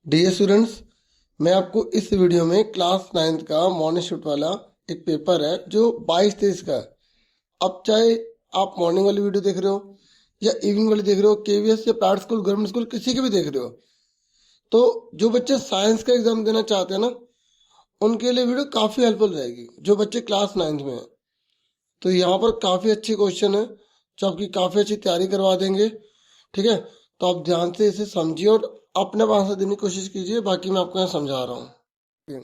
Dear students, मैं आपको इस वीडियो में क्लास 9th का मॉर्निंग शिफ्ट वाला एक पेपर है जो 22-23 का है। अब चाहे आप मॉर्निंग वाली वीडियो देख रहे हो या इवनिंग वाली देख रहे हो, केवीएस या प्राइवेट स्कूल, गवर्नमेंट स्कूल, किसी की भी देख रहे हो, तो जो बच्चे साइंस का एग्जाम देना चाहते हैं ना, उनके लिए वीडियो काफ़ी हेल्पफुल रहेगी। जो बच्चे क्लास 9th में हैं, तो यहाँ पर काफ़ी अच्छे क्वेश्चन है जो आपकी काफ़ी अच्छी तैयारी करवा देंगे। ठीक है, तो आप ध्यान से इसे समझिए और अपने आप आंसर देने की कोशिश कीजिए। बाकी मैं आपको यहाँ समझा रहा हूँ।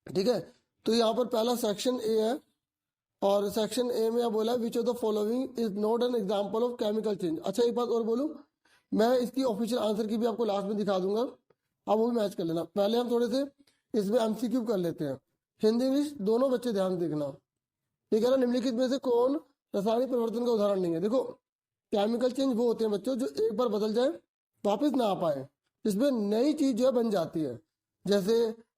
ठीक है, तो यहाँ पर पहला सेक्शन ए है और सेक्शन ए में बोला which of the following is not an example of chemical change. अच्छा, एक बात और बोलूँ, मैं इसकी ऑफिशियल आंसर की भी आपको लास्ट में दिखा दूंगा, आप वो भी मैच कर लेना। पहले हम थोड़े से इसमें एमसीक्यू कर लेते हैं। हिंदी इंग्लिश दोनों बच्चे ध्यान से देखना। ठीक है ना, निम्नलिखित में से कौन रासायनिक परिवर्तन का उदाहरण नहीं है? देखो, केमिकल चेंज वो होते हैं बच्चों जो एक बार बदल जाए वापस ना आ पाए, इसमें नई चीज जो है बन जाती है। जैसे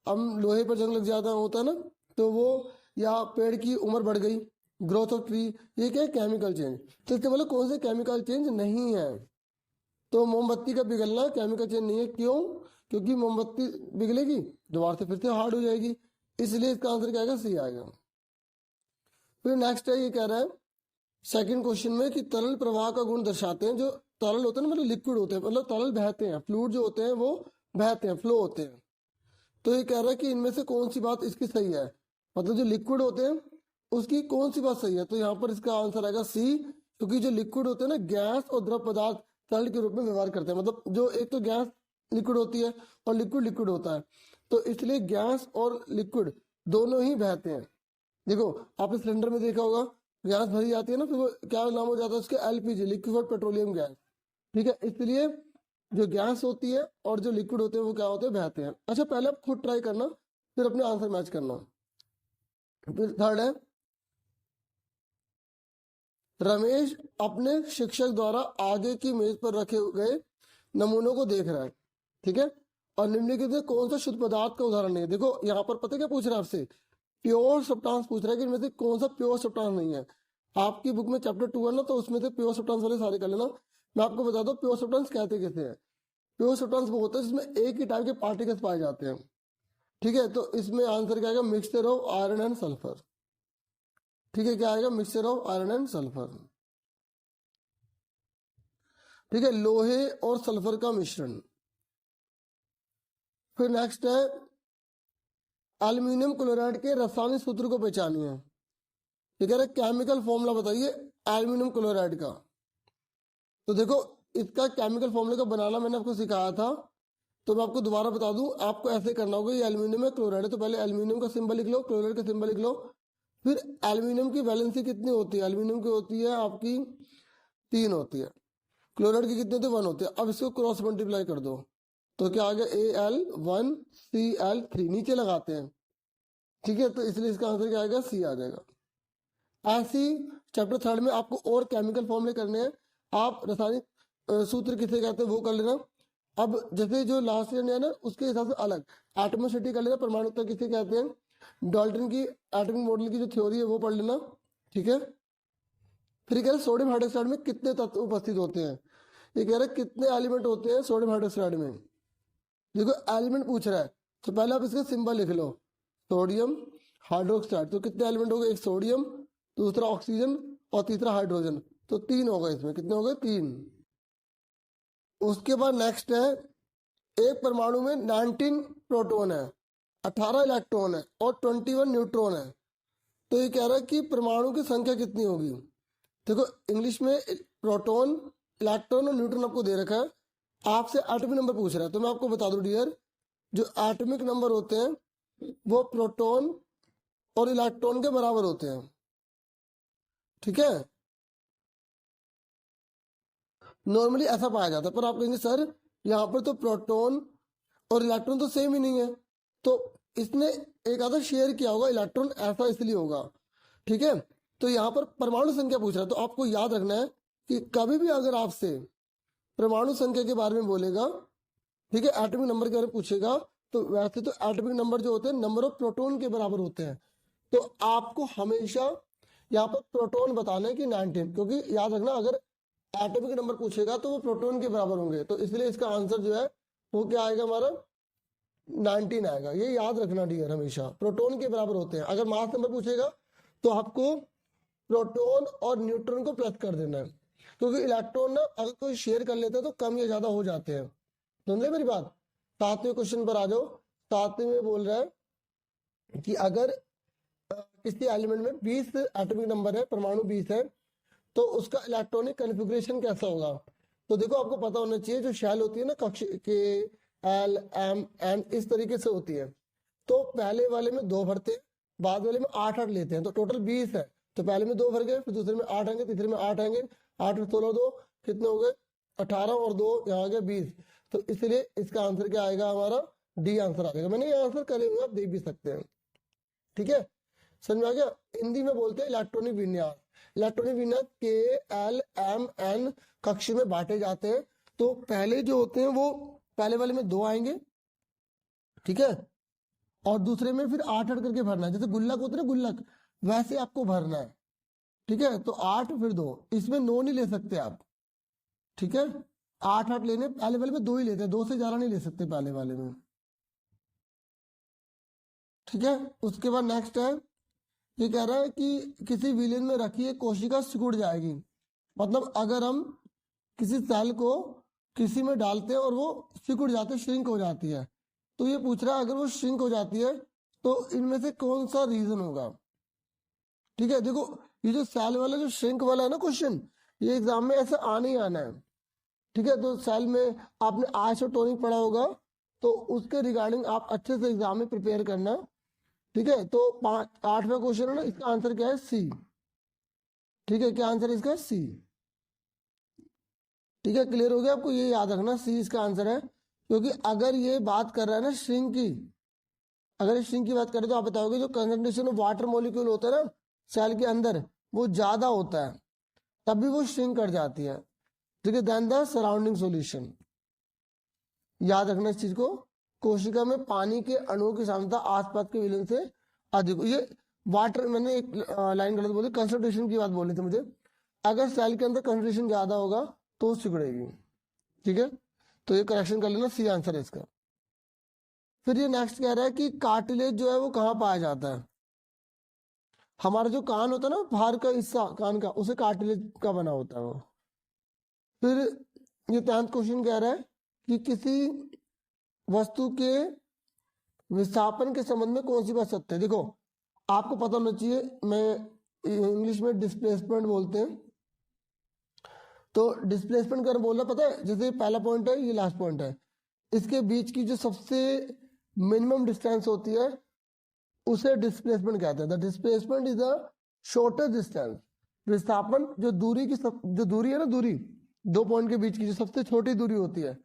हम लोहे पर जंग लग जाता होता है ना, तो वो, या पेड़ की उम्र बढ़ गई, ग्रोथ ऑफ ट्री, ये क्या है? Chemical change. तो इसके बोले कौन से केमिकल चेंज नहीं है? तो मोमबत्ती का पिघलना केमिकल चेंज नहीं है। क्यों? क्योंकि मोमबत्ती पिघलेगी, दोबारा से फिर से हार्ड हो जाएगी, इसलिए इसका आंसर क्या आएगा? सी आएगा। फिर नेक्स्ट है, ये कह रहा है सेकंड क्वेश्चन में कि तरल प्रवाह का गुण दर्शाते हैं। जो तरल होते हैं ना, मतलब लिक्विड होते हैं, मतलब तरल बहते हैं, फ्लूइड जो होते हैं वो बहते हैं, फ्लो होते हैं। तो ये कह रहा है कि इनमें से कौन सी बात इसकी सही है, मतलब जो लिक्विड होते हैं उसकी कौन सी बात सही है? तो यहाँ पर इसका आंसर आएगा सी, क्योंकि जो लिक्विड होते हैं ना, गैस और द्रव पदार्थ तरल के रूप में व्यवहार करते हैं। मतलब जो एक तो गैस लिक्विड होती है और लिक्विड लिक्विड होता है, तो इसलिए गैस और लिक्विड दोनों ही बहते हैं। देखो, आपने सिलेंडर में देखा होगा, गैस भरी जाती है ना, फिर वो क्या नाम हो जाता है उसके? LPG, liquid petroleum gas. ठीक है, इसलिए जो गैस होती है और जो लिक्विड होते हैं वो क्या होते हैं? बहते हैं। अच्छा, पहले आप खुद ट्राई करना, फिर अपने आंसर मैच करना। फिर थर्ड है, रमेश अपने शिक्षक द्वारा आगे की मेज पर रखे गए नमूनों को देख रहा है। ठीक है, और निम्नलिखित में कौन सा शुद्ध पदार्थ का उदाहरण नहीं है? देखो, यहाँ पर पता है क्या पूछ रहा है आपसे? प्योर सब्सटेंस पूछ रहा है कि इनमें से कौन सा प्योर सब्सटेंस नहीं है। आपकी बुक में चैप्टर 2 है ना, तो उसमें से प्योर सब्सटेंस वाले सारे कर लेना। मैं आपको बता दूं प्योर सब्सटेंस कहते कैसे हैं। प्योर सब्सटेंस वो होता है जिसमें एक ही टाइप के पार्टिकल्स पाए जाते हैं। ठीक है, तो इसमें आंसर क्या आएगा? Mixture of iron and sulphur. ठीक है, क्या आएगा? Mixture of iron and sulphur. ठीक है, लोहे और सल्फर का मिश्रण। फिर नेक्स्ट है, एल्यूमिनियम क्लोराइड के रासायनिक सूत्र को पहचानिए। ठीक है, केमिकल फॉर्मूला बताइए एल्यूमिनियम क्लोराइड का। तो देखो, इसका केमिकल फॉर्मूले का बनाना मैंने आपको सिखाया था, तो मैं आपको दोबारा बता दूं। आपको ऐसे करना होगा, ये एल्यूमिनियम है, क्लोराइड है, तो पहले एल्यूमिनियम का सिंबल लिख लो, क्लोराइड का सिंबल लिख लो। फिर एल्यूमिनियम की वैलेंसी कितनी होती है? एल्यूमिनियम की होती है आपकी 3 होती है, क्लोराइड की कितनी होती है? 1 होती है। अब इसको क्रॉस मल्टीप्लाई कर दो, तो क्या आ गया? Al1Cl3 नीचे लगाते हैं। ठीक है, तो इसलिए इसका आंसर क्या आएगा? सी आ जाएगा। ऐसी चैप्टर 3 में आपको और केमिकल फॉर्मूले करने हैं। आप रासायनिक सूत्र किसे कहते हैं वो कर लेना। अब जैसे जो लास्ट ईयर है ना, उसके हिसाब से अलग एटमोसिटी कर लेना। परमाणुता किसे कहते हैं? डाल्टन की एटॉमिक मॉडल की जो थ्योरी है वो पढ़ लेना। ठीक है, फिर कह रहे सोडियम हाइड्रोक्साइड में कितने तत्व उपस्थित होते हैं? ये कह रहे कितने एलिमेंट होते हैं सोडियम हाइड्रोक्साइड में। देखो, एलिमेंट पूछ रहा है, तो पहले आप इसका सिंबल लिख लो, सोडियम हाइड्रोक्साइड। तो कितने एलिमेंट हो गए? एक सोडियम, दूसरा ऑक्सीजन और तीसरा हाइड्रोजन। तो 3 हो गए, इसमें कितने हो गए? 3। उसके बाद नेक्स्ट है, एक परमाणु में 19 प्रोटॉन है, 18 इलेक्ट्रॉन है और 21 न्यूट्रॉन है। तो ये कह रहा है कि परमाणु की संख्या कितनी होगी? देखो, इंग्लिश में प्रोटॉन, इलेक्ट्रॉन और न्यूट्रॉन आपको दे रखा है, आपसे एटॉमिक नंबर पूछ रहा है। तो मैं आपको बता दूं डियर, जो एटॉमिक नंबर होते हैं वो प्रोटॉन और इलेक्ट्रॉन के बराबर होते हैं। ठीक है, नॉर्मली ऐसा पाया जाता है, पर आप कहेंगे सर यहाँ पर तो प्रोटॉन और इलेक्ट्रॉन तो सेम ही नहीं है, तो इसने एक आधा शेयर किया होगा इलेक्ट्रॉन, ऐसा इसलिए होगा। ठीक है, तो यहाँ पर परमाणु संख्या पूछ रहा है, तो आपको याद रखना है कि कभी भी अगर आपसे परमाणु संख्या के बारे में बोलेगा, ठीक है, एटॉमिक नंबर के बारे में पूछेगा, तो वैसे तो एटॉमिक नंबर जो होते हैं नंबर ऑफ प्रोटॉन के बराबर होते हैं। तो आपको हमेशा यहाँ पर प्रोटॉन बताना है कि 19, क्योंकि याद रखना अगर एटॉमिक नंबर पूछेगा तो वो प्रोटॉन के बराबर होंगे, तो इसलिए इसका आंसर जो है वो क्या आएगा हमारा 19 आएगा। ये याद रखना डियर, हमेशा प्रोटॉन के बराबर होते हैं। अगर मास नंबर पूछेगा तो आपको प्रोटॉन और न्यूट्रॉन को प्लस कर देना है, क्योंकि इलेक्ट्रॉन ना अगर कोई शेयर कर लेता है तो कम या ज्यादा हो जाते हैं। समझे मेरी बात। 7वें क्वेश्चन पर आ जाओ। 7वें में बोल रहा है कि अगर किसी एलिमेंट में 20 एटॉमिक नंबर है, परमाणु 20 है, तो उसका इलेक्ट्रॉनिक कॉन्फ़िगरेशन कैसा होगा। तो देखो आपको पता होना चाहिए जो शेल होती है ना, कक्ष के एल एम एन इस तरीके से होती है। तो पहले वाले में 2 भरते हैं, बाद वाले में 8 लेते हैं, तो टोटल 20 है। तो पहले में 2 भर गए, फिर दूसरे में 8 आएंगे, तीसरे में 8 आएंगे, 8 और 16 2 कितने हो गए 18 और 2 यहाँ आ गया 20। तो इसलिए इसका आंसर क्या आएगा हमारा डी आंसर आ जाएगा। मैंने ये आंसर करे हुए आप देख भी सकते हैं। ठीक है, समझ में आ गया। हिंदी में बोलते हैं इलेक्ट्रॉनिक विन्यास। इलेक्ट्रॉनिक विन्यास के एल एम एन कक्ष में बांटे जाते हैं। तो पहले जो होते हैं वो पहले वाले में 2 आएंगे, ठीक है, और दूसरे में फिर 8 करके भरना है। जैसे गुल्लक होते हैं ना, गुल्लक वैसे आपको भरना है। ठीक है, तो 8 फिर 2, इसमें 9 नहीं ले सकते आप। ठीक है, 8 लेने, पहले वाले में 2 ही लेते हैं, 2 से ज्यादा नहीं ले सकते पहले वाले में। ठीक है, उसके बाद नेक्स्ट है, ये कह रहा है कि किसी विलेन में रखी एक कोशिका सिकुड़ जाएगी। मतलब अगर हम किसी सेल को किसी में डालते हैं और वो सिकुड़ जाते, श्रिंक हो जाती है, तो ये पूछ रहा है अगर वो श्रिंक हो जाती है तो इनमें से कौन सा रीजन होगा। ठीक है, देखो ये जो सेल वाला जो श्रिंक वाला है ना क्वेश्चन, ये एग्जाम में ऐसे आने ही आना है। ठीक है, तो सेल में आपने आइसोटोनिक पढ़ा होगा, तो उसके रिगार्डिंग आप अच्छे से एग्जाम में प्रिपेयर करना। ठीक है, तो 8वां क्वेश्चन है ना, इसका आंसर क्या है सी। ठीक है, क्या आंसर है इसका सी। ठीक है, क्लियर हो गया आपको, ये याद रखना सी इसका आंसर है। क्योंकि अगर ये बात कर रहा है ना श्रिंक की, अगर ये श्रिंक की बात करें तो आप बताओगे जो कंसंट्रेशन ऑफ वाटर मॉलिक्यूल होता है ना सेल के अंदर, वो ज्यादा होता है, तभी वो श्रिंक कर जाती है। ठीक है, देन द सराउंडिंग सॉल्यूशन, याद रखना इस चीज को। कोशिका में पानी के अणुओं की सांद्रता आसपास के विलयन से अधिक हो। ये वाटर, मैंने एक लाइन गलत बोली, कंसंट्रेशन की बात बोली थी मुझे। अगर सेल के अंदर कंसंट्रेशन ज्यादा होगा तो सिकुड़ेगी। ठीक है, तो ये करेक्शन कर लेना, सी आंसर है इसका। फिर ये नेक्स्ट कह रहा है कि कार्टिलेज जो है वो कहाँ पाया जाता है। हमारा जो कान होता है ना, बाहर का हिस्सा कान का, उसे कार्टिलेज का बना होता है वो। फिर ये 10th क्वेश्चन कह रहा है कि किसी वस्तु के विस्थापन के संबंध में कौन सी बात सत्य है। देखो आपको पता होना चाहिए, मैं इंग्लिश में डिस्प्लेसमेंट बोलते हैं, तो डिस्प्लेसमेंट कर बोलना पता है, जैसे पहला पॉइंट है, ये लास्ट पॉइंट है, इसके बीच की जो सबसे मिनिमम डिस्टेंस होती है उसे डिस्प्लेसमेंट कहते हैं। The displacement is the shortest distance. विस्थापन जो दूरी की जो दूरी है ना, दूरी 2 पॉइंट के बीच की जो सबसे छोटी दूरी होती है,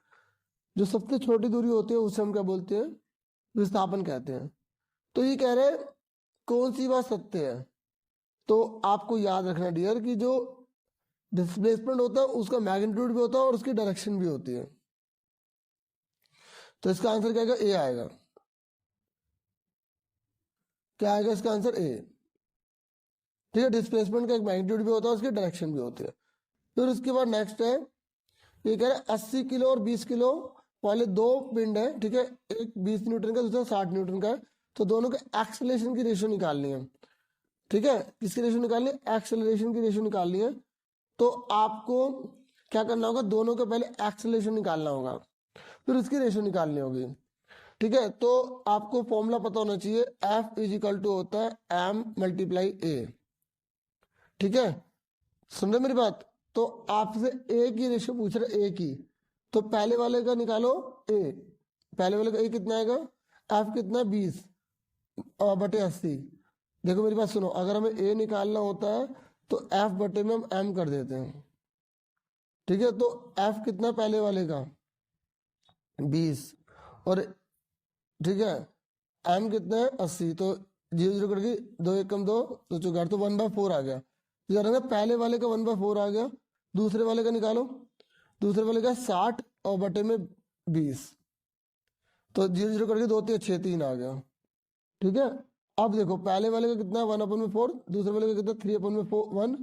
जो सबसे छोटी दूरी होती है उसे हम क्या बोलते हैं, विस्थापन कहते हैं। तो ये कह रहे हैं कौन सी बात सत्य है। तो आपको याद रखना डियर कि जो डिस्प्लेसमेंट होता है उसका मैग्नीट्यूड भी होता है और उसकी डायरेक्शन भी होती है। तो इसका आंसर क्या आएगा, ए आएगा। क्या आएगा इसका आंसर, ए। ठीक है, डिस्प्लेसमेंट का एक मैग्नीट्यूड भी होता है, उसकी डायरेक्शन भी होती है। फिर उसके बाद नेक्स्ट है, ये कह रहे हैं 80 किलो और 20 किलो वाले 2 पिंड है। ठीक है, एक 20 न्यूटन का, दूसरा 60 न्यूटन का है, तो दोनों के एक्सेलरेशन की रेशियो निकालनी है। ठीक है, किसकी रेशियो निकालनी है, एक्सेलरेशन की रेशियो निकालनी है। तो आपको क्या करना होगा, दोनों के पहले एक्सेलरेशन निकालना होगा, फिर उसकी रेशियो निकालनी होगी। ठीक है, तो आपको फॉर्मूला पता होना चाहिए, F इज इक्वल टू होता है M मल्टीप्लाई A। ठीक है, समझे मेरी बात। तो आपसे ए की रेशियो पूछ रहा है, ए की, तो पहले वाले का निकालो ए, पहले वाले का ए कितना आएगा, एफ कितना है 20 बटे 80। देखो मेरी बात सुनो, अगर हमें ए निकालना होता है तो एफ बटे में हम एम कर देते हैं। ठीक है, तो एफ कितना पहले वाले का 20 और ठीक है एम कितना है 80, तो 0 0 करके 2 1 कम 2 तो 4 तो 1/4 आ गया। तो पहले वाले का 1/4 आ गया, दूसरे वाले का निकालो, दूसरे वाले का 60 और बटे में 20, तो 0 0 करके 2 3 6 3 आ गया। ठीक है, अब देखो पहले वाले का कितना है 1/4, दूसरे वाले का कितना 3/1,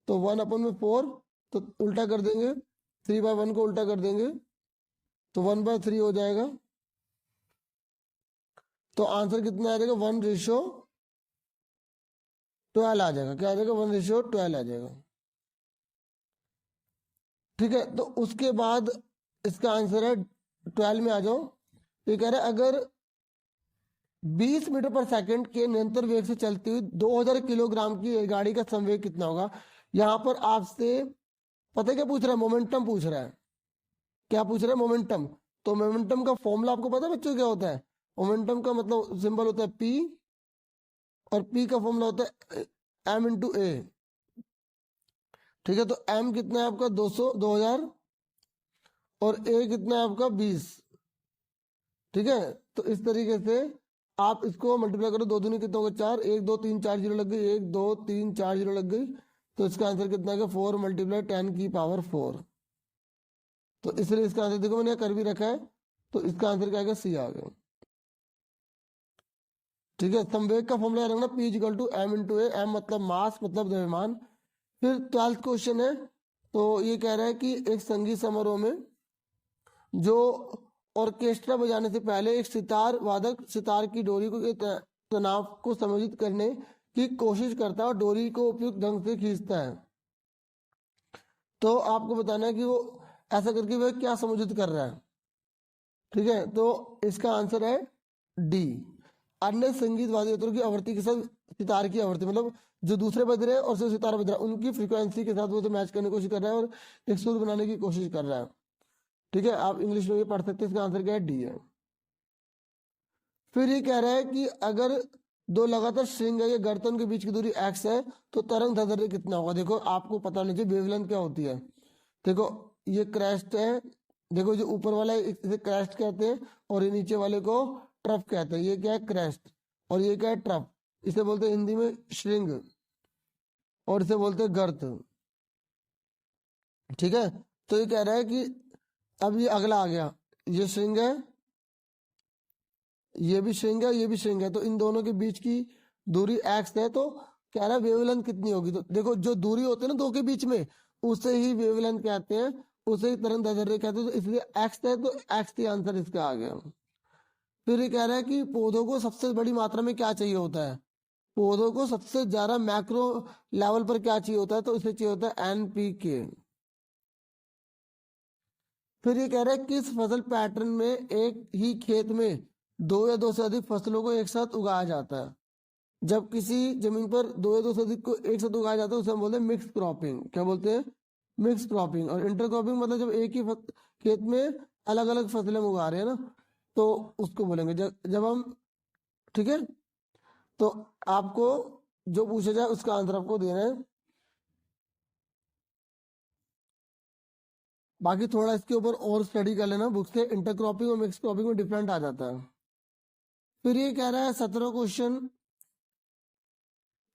तो 1/4, तो उल्टा कर देंगे, 3/1 को उल्टा कर देंगे, तो 1/3 हो जाएगा। तो आंसर कितना आ जाएगा, 1:12 आ जाएगा। क्या आ जाएगा, 1:12 आ जाएगा। ठीक है, तो उसके बाद इसका आंसर है 12 में आ जाओ। ये कह रहा है अगर 20 मीटर पर सेकंड के निरंतर वेग से चलती हुई 2000 किलोग्राम की गाड़ी का संवेग कितना होगा। यहां पर आपसे पता है क्या पूछ रहा है, मोमेंटम पूछ रहा है। क्या पूछ रहा है, मोमेंटम। तो मोमेंटम का फॉर्मूला आपको पता है बच्चों क्या होता है। मोमेंटम का मतलब सिंबल होता है P, और P का फॉर्मूला होता है M×A। ठीक है, तो M कितना है आपका 2000, और A कितना है आपका 20। ठीक है, तो इस तरीके से आप इसको मल्टीप्लाई करो, 2 दूनी कितना होगा 4, 1 2 3 4 जीरो लग गई, 1 2 3 4 जीरो लग गई। तो इसका आंसर कितना है, 4 × 10⁴। तो इसलिए इसका आंसर देखो मैंने कर भी रखा है, तो इसका आंसर क्या आएगा, सी आ गया। ठीक है, संवेग का फॉर्मूला रखना P = M×A। M मतलब मास, मतलब द्रव्यमान। फिर 12th क्वेश्चन है, तो ये कह रहा है कि एक संगीत समारोह में जो ऑर्केस्ट्रा बजाने से पहले एक सितार वादक सितार की डोरी को तनाव को समायोजित करने की कोशिश करता है और डोरी को उपयुक्त ढंग से खींचता है। तो आपको बताना है कि वो ऐसा करके वह क्या समायोजित कर रहा है। ठीक है, तो इसका आंसर है डी। अन्य संगीत वाद्य यंत्रों की आवृत्ति के साथ सितार की आवृत्ति, मतलब जो दूसरे बज रहे हैं और जो सितार बज रहा है उनकी फ्रीक्वेंसी के साथ वो तो मैच करने की कोशिश कर रहा है और एक सुर बनाने की कोशिश कर रहा है। ठीक है, आप इंग्लिश में भी पढ़ सकते हैं, इसका आंसर क्या है, डी है। फिर ये कह रहा है कि अगर दो लगातार स्ट्रिंग है, ये गर्दन के बीच की दूरी x है, तो तरंग दैर्ध्य कितना होगा। देखो आपको पता होना चाहिए वेवलेंथ क्या होती है। देखो ये क्रेस्ट है, देखो जो ऊपर वाला है इसे क्रेस्ट कहते हैं, और ये नीचे वाले को ट्रफ कहते हैं। ये क्या है, क्रेस्ट, और ये क्या है, ट्रफ। इसे बोलते हैं हिंदी में श्रृंग, और इसे बोलते हैं गर्त। ठीक है, तो ये कह रहा है कि अब ये अगला आ गया, ये श्रृंग है, ये भी श्रृंग है, ये भी श्रृंग है, तो इन दोनों के बीच की दूरी x है। तो कह रहा है वेवलेंथ कितनी होगी। तो देखो जो दूरी होती है ना दो के बीच में, उसे ही वेवलेंथ कहते हैं, उसे ही तरंग दैर्ध्य कहते हैं। तो इसलिए x है, तो x ही आंसर इसका आ गया। फिर ये कह रहा है कि पौधों को सबसे बड़ी मात्रा में क्या चाहिए होता है। पौधों को सबसे ज्यादा मैक्रो लेवल पर क्या चाहिए होता है, तो इसे चाहिए होता है NPK। फिर ये कह रहा है किस फसल पैटर्न में एक ही खेत में 2 या 2 से अधिक फसलों को एक साथ उगाया जाता है। जब किसी जमीन पर 2 या 2 से अधिक को एक साथ उगाया जाता है उसे हम बोलते हैं मिक्स क्रॉपिंग। क्या बोलते हैं, मिक्स क्रॉपिंग। और इंटर क्रॉपिंग मतलब जब एक ही खेत में अलग अलग फसलें हम उगा रहे हैं ना, तो उसको बोलेंगे। जब हम, ठीक है, तो आपको जो पूछा जाए उसका आंसर आपको देना है। बाकी थोड़ा इसके ऊपर और स्टडी कर लेना बुक से, इंटरक्रॉपिंग और मिक्स क्रॉपिंग में डिफरेंट आ जाता है। फिर ये कह रहा है 17वां क्वेश्चन,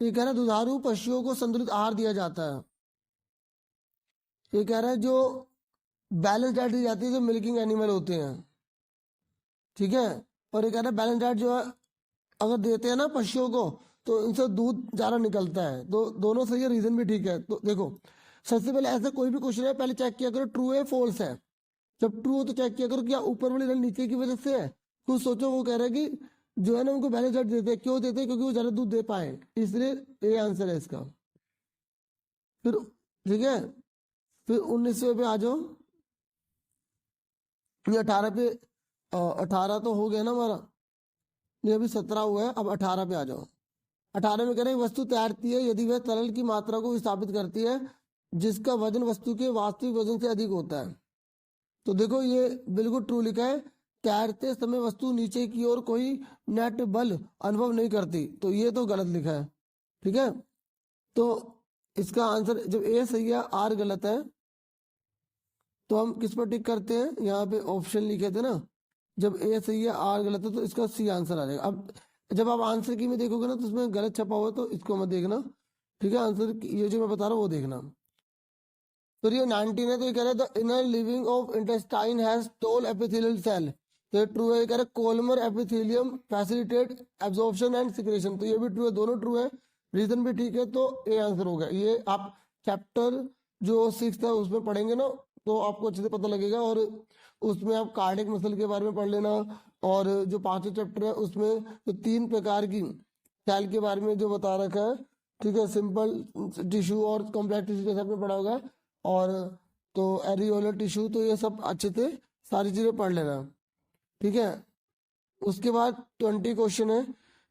ये कह रहा है दुधारू पशुओं को संतुलित आहार दिया जाता है। ये कह रहा है जो बैलेंस डाइट दी जाती है जो मिल्किंग एनिमल होते हैं। ठीक है, और ये कह रहा है बैलेंस डाइट जो है अगर देते हैं ना पशुओं को, तो इनसे दूध ज्यादा निकलता है। तो दोनों सही है, रीजन भी ठीक है। तो देखो सबसे पहले ऐसा कोई भी क्वेश्चन है पहले चेक किया करो ट्रू है फॉल्स है। जब ट्रू हो तो चेक किया करो क्या ऊपर वाली लाइन नीचे की वजह से है। कुछ सोचो, वो कह रहा है कि जो है ना उनको बैलेंस डाइट देते हैं, क्यों देते हैं, क्योंकि वो ज्यादा दूध दे पाए, इसलिए ये आंसर है इसका। फिर ठीक है, फिर 19वें पे आ जाओ। ये 18 पे 18 तो हो गया ना हमारा, ये अभी 17 हुआ है, अब 18 पे आ जाओ। 18 में कह रहे हैं वस्तु तैरती है यदि वह तरल की मात्रा को विस्थापित करती है जिसका वजन वस्तु के वास्तविक वजन से अधिक होता है। तो देखो ये बिल्कुल ट्रू लिखा है, तैरते समय वस्तु नीचे की ओर कोई नेट बल अनुभव नहीं करती, तो ये तो गलत लिखा है। ठीक है, तो इसका आंसर जब ए सही है आर गलत है, तो हम किस पर टिक करते हैं, यहाँ पे ऑप्शन लिखे थे ना, जब ए सही है आर गलत है तो इसका सी आंसर आ जाएगा। अब जब आप आंसर की में देखोगे ना तो उसमें गलत छपा हुआ है, तो इसको मत देखना। ठीक है, आंसर ये जो मैं बता रहा हूँ वो देखना। तो ये 19 है, तो ये कह रहा है the inner living of intestine has tall epithelial cell. तो ये ट्रू है, ये कह रहा है columnar epithelium facilitate absorption and secretion. तो ये भी ट्रू है, दोनों ट्रू है, रीजन भी ठीक है, तो ए आंसर होगा। ये आप चैप्टर जो 6 है उसमें पढ़ेंगे ना, तो आपको अच्छे से पता लगेगा। और उसमें आप कार्डियक मसल के बारे में पढ़ लेना। और जो पांचवा चैप्टर है उसमें तो 3 प्रकार की सेल के बारे में जो बता रखा है, ठीक है, सिंपल टिश्यू और कॉम्प्लेक्स टिश्यू जैसे आपने पढ़ा होगा। और तो एरियोलर टिश्यू, तो ये सब अच्छे से सारी चीजें पढ़ लेना, ठीक है। उसके बाद 20 क्वेश्चन है।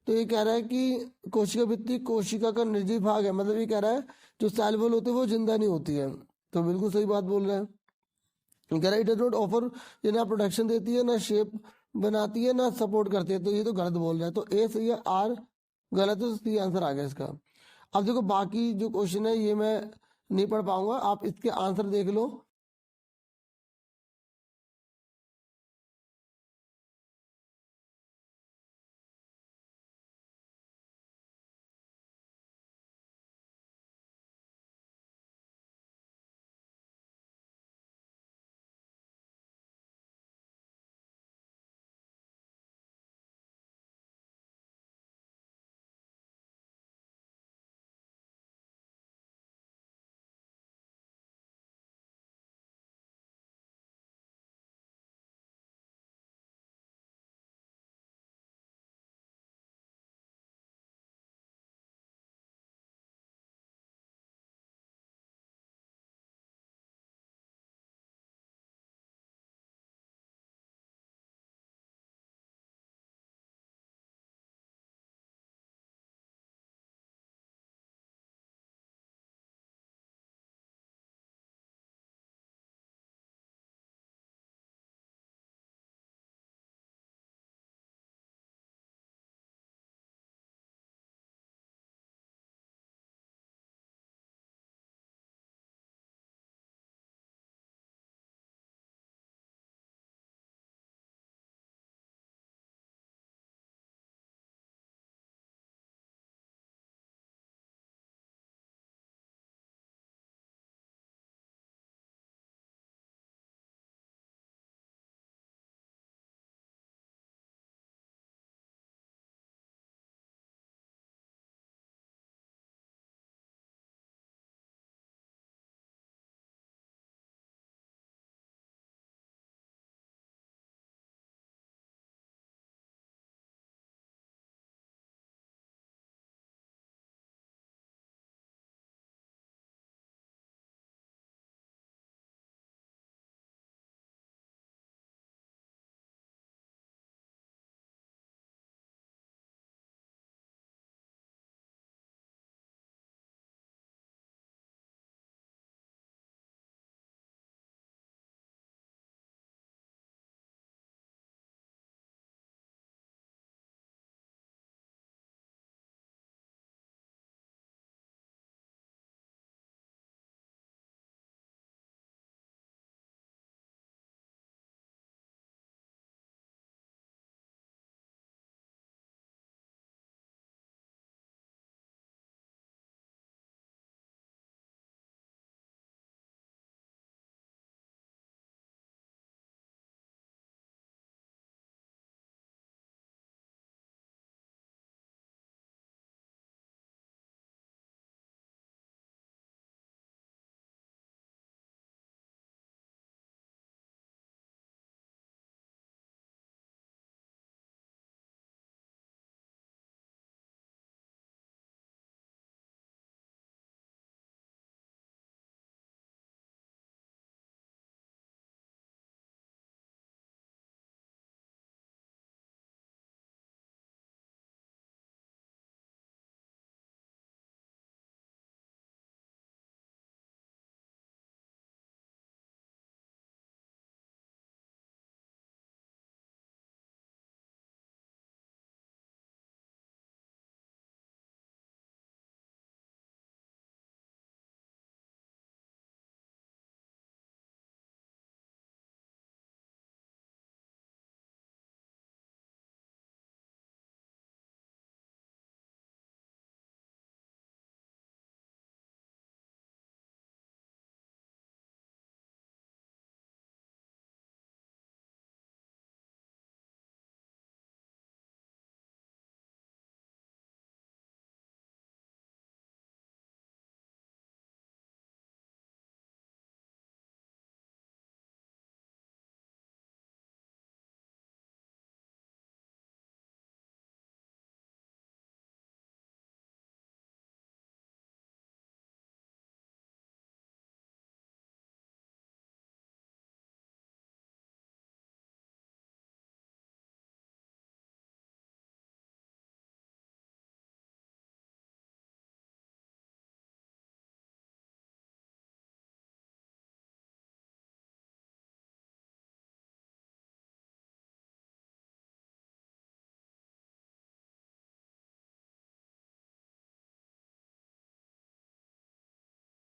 तो ये कह रहा है कि कोशिका भित्ति कोशिका का निर्जीव भाग है, मतलब ये कह रहा है जो सेल वॉल होती है वो जिंदा नहीं होती है। तो बिल्कुल सही बात बोल रहा है। कह रहा है इट डज नॉट ऑफर, ये ना प्रोटेक्शन देती है, ना शेप बनाती है, ना सपोर्ट करती है। तो ये तो गलत बोल रहा है, तो ए सही है, आर गलत है, तो सी आंसर आ गया इसका। अब देखो बाकी जो क्वेश्चन है ये मैं नहीं पढ़ पाऊंगा, आप इसके आंसर देख लो